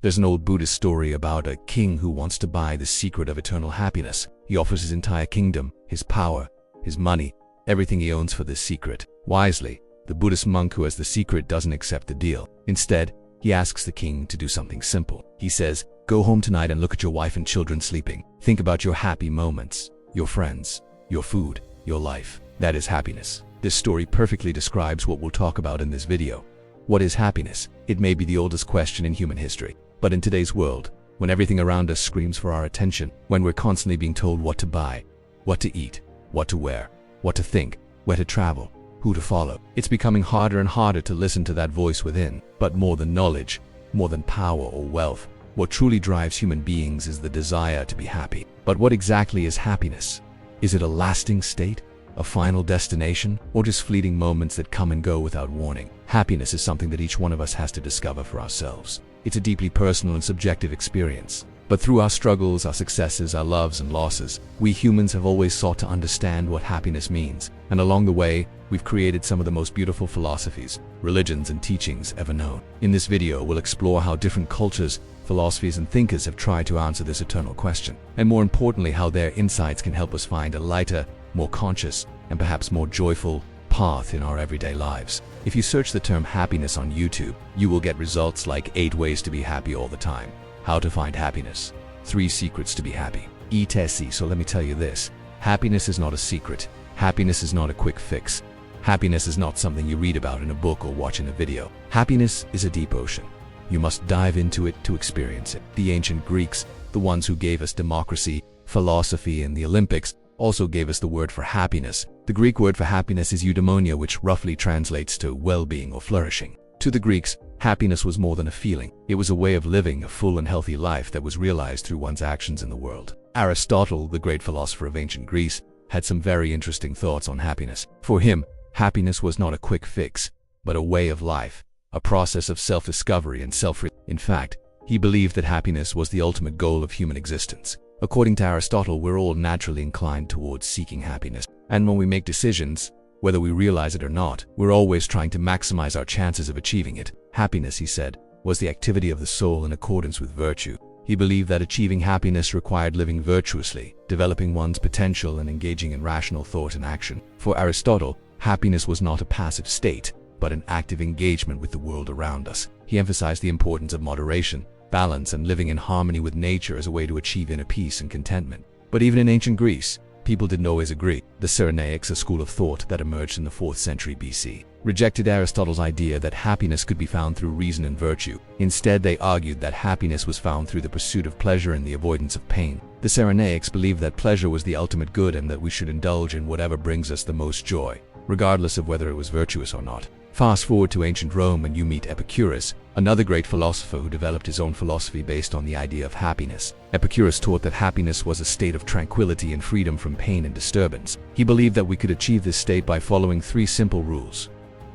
There's an old Buddhist story about a king who wants to buy the secret of eternal happiness. He offers his entire kingdom, his power, his money, everything he owns for this secret. Wisely, the Buddhist monk who has the secret doesn't accept the deal. Instead, he asks the king to do something simple. He says, "Go home tonight and look at your wife and children sleeping. Think about your happy moments, your friends, your food, your life. That is happiness." This story perfectly describes what we'll talk about in this video. What is happiness? It may be the oldest question in human history. But in today's world, when everything around us screams for our attention, when we're constantly being told what to buy, what to eat, what to wear, what to think, where to travel, who to follow, it's becoming harder and harder to listen to that voice within. But more than knowledge, more than power or wealth, what truly drives human beings is the desire to be happy. But what exactly is happiness? Is it a lasting state, a final destination, or just fleeting moments that come and go without warning? Happiness is something that each one of us has to discover for ourselves. It's a deeply personal and subjective experience. But through our struggles, our successes, our loves and losses, we humans have always sought to understand what happiness means. And along the way, we've created some of the most beautiful philosophies, religions and teachings ever known. In this video, we'll explore how different cultures, philosophies and thinkers have tried to answer this eternal question. And more importantly, how their insights can help us find a lighter, more conscious, and perhaps more joyful path in our everyday lives. If you search the term happiness on YouTube, you will get results like 8 ways to be happy all the time, how to find happiness, 3 secrets to be happy, etc. So let me tell you this, happiness is not a secret. Happiness is not a quick fix. Happiness is not something you read about in a book or watch in a video. Happiness is a deep ocean. You must dive into it to experience it. The ancient Greeks, the ones who gave us democracy, philosophy, and the Olympics, also gave us the word for happiness. The Greek word for happiness is eudaimonia, which roughly translates to well-being or flourishing. To the Greeks, happiness was more than a feeling. It was a way of living a full and healthy life that was realized through one's actions in the world. Aristotle, the great philosopher of ancient Greece, had some very interesting thoughts on happiness. For him, happiness was not a quick fix, but a way of life, a process of self-discovery and self-realization. In fact, he believed that happiness was the ultimate goal of human existence. According to Aristotle, we're all naturally inclined towards seeking happiness. And when we make decisions, whether we realize it or not, we're always trying to maximize our chances of achieving it. Happiness, he said, was the activity of the soul in accordance with virtue. He believed that achieving happiness required living virtuously, developing one's potential and engaging in rational thought and action. For Aristotle, happiness was not a passive state, but an active engagement with the world around us. He emphasized the importance of moderation, balance, and living in harmony with nature as a way to achieve inner peace and contentment. But even in ancient Greece, people didn't always agree. The Cyrenaics, a school of thought that emerged in the 4th century BC, rejected Aristotle's idea that happiness could be found through reason and virtue. Instead, they argued that happiness was found through the pursuit of pleasure and the avoidance of pain. The Cyrenaics believed that pleasure was the ultimate good and that we should indulge in whatever brings us the most joy, regardless of whether it was virtuous or not. Fast forward to ancient Rome and you meet Epicurus, another great philosopher who developed his own philosophy based on the idea of happiness. Epicurus taught that happiness was a state of tranquility and freedom from pain and disturbance. He believed that we could achieve this state by following 3 simple rules.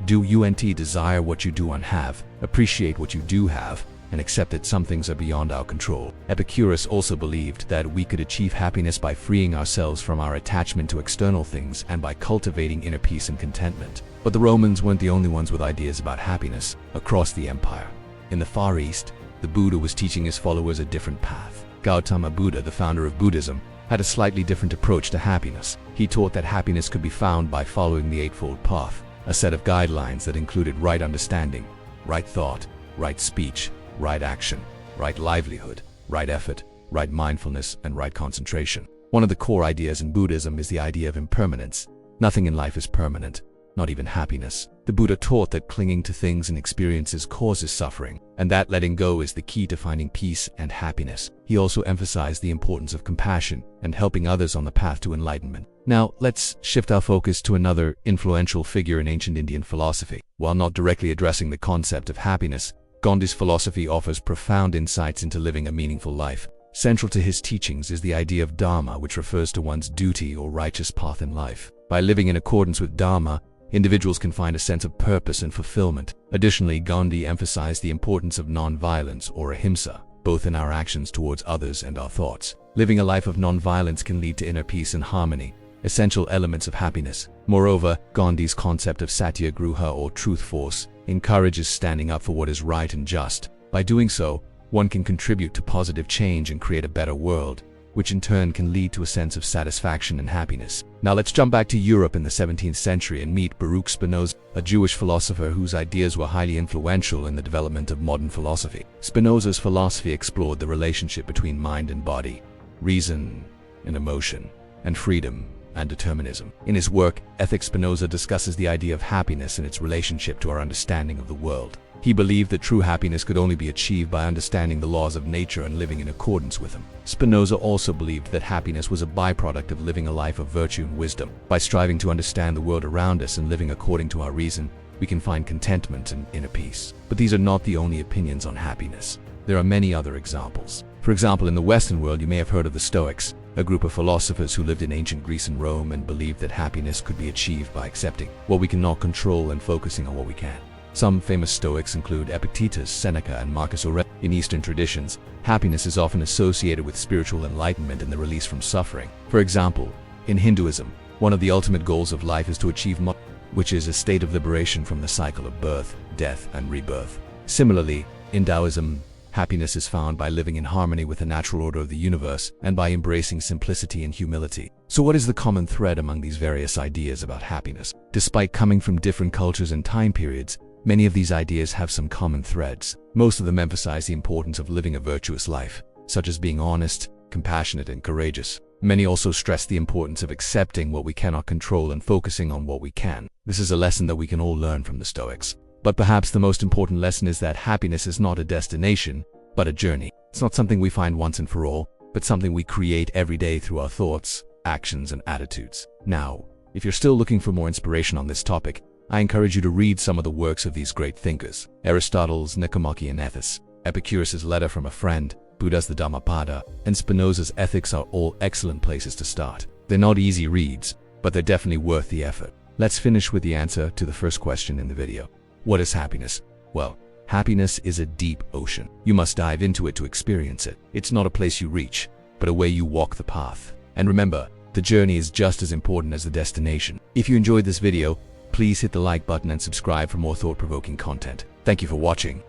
Do you desire what you do and have, appreciate what you do have, and accept that some things are beyond our control. Epicurus also believed that we could achieve happiness by freeing ourselves from our attachment to external things and by cultivating inner peace and contentment. But the Romans weren't the only ones with ideas about happiness. Across the empire, in the Far East, the Buddha was teaching his followers a different path. Gautama Buddha, the founder of Buddhism, had a slightly different approach to happiness. He taught that happiness could be found by following the Eightfold Path, a set of guidelines that included right understanding, right thought, right speech, right action, right livelihood, right effort, right mindfulness, and right concentration. One of the core ideas in Buddhism is the idea of impermanence. Nothing in life is permanent, not even happiness. The Buddha taught that clinging to things and experiences causes suffering, and that letting go is the key to finding peace and happiness. He also emphasized the importance of compassion and helping others on the path to enlightenment. Now, let's shift our focus to another influential figure in ancient Indian philosophy. While not directly addressing the concept of happiness, Gandhi's philosophy offers profound insights into living a meaningful life. Central to his teachings is the idea of dharma, which refers to one's duty or righteous path in life. By living in accordance with dharma, individuals can find a sense of purpose and fulfillment. Additionally, Gandhi emphasized the importance of non-violence or ahimsa, both in our actions towards others and our thoughts. Living a life of non-violence can lead to inner peace and harmony, essential elements of happiness. Moreover, Gandhi's concept of satyagraha or truth force encourages standing up for what is right and just. By doing so, one can contribute to positive change and create a better world, which in turn can lead to a sense of satisfaction and happiness. Now let's jump back to Europe in the 17th century and meet Baruch Spinoza, a Jewish philosopher whose ideas were highly influential in the development of modern philosophy. Spinoza's philosophy explored the relationship between mind and body, reason and emotion, and freedom and determinism. In his work, Ethics, Spinoza discusses the idea of happiness and its relationship to our understanding of the world. He believed that true happiness could only be achieved by understanding the laws of nature and living in accordance with them. Spinoza also believed that happiness was a byproduct of living a life of virtue and wisdom. By striving to understand the world around us and living according to our reason, we can find contentment and inner peace. But these are not the only opinions on happiness. There are many other examples. For example, in the Western world, you may have heard of the Stoics, a group of philosophers who lived in ancient Greece and Rome and believed that happiness could be achieved by accepting what we cannot control and focusing on what we can. Some famous Stoics include Epictetus, Seneca, and Marcus Aurelius. In Eastern traditions, happiness is often associated with spiritual enlightenment and the release from suffering. For example, in Hinduism, one of the ultimate goals of life is to achieve moksha, which is a state of liberation from the cycle of birth, death, and rebirth. Similarly, in Taoism, happiness is found by living in harmony with the natural order of the universe and by embracing simplicity and humility. So what is the common thread among these various ideas about happiness? Despite coming from different cultures and time periods, many of these ideas have some common threads. Most of them emphasize the importance of living a virtuous life, such as being honest, compassionate, and courageous. Many also stress the importance of accepting what we cannot control and focusing on what we can. This is a lesson that we can all learn from the Stoics. But perhaps the most important lesson is that happiness is not a destination, but a journey. It's not something we find once and for all, but something we create every day through our thoughts, actions, and attitudes. Now, if you're still looking for more inspiration on this topic, I encourage you to read some of the works of these great thinkers: Aristotle's Nicomachean Ethics, Epicurus' Letter from a Friend, Buddha's the Dhammapada, and Spinoza's Ethics are all excellent places to start. They're not easy reads, but they're definitely worth the effort. Let's finish with the answer to the first question in the video. What is happiness? Well, happiness is a deep ocean. You must dive into it to experience it. It's not a place you reach, but a way you walk the path. And remember, the journey is just as important as the destination. If you enjoyed this video, please hit the like button and subscribe for more thought-provoking content. Thank you for watching.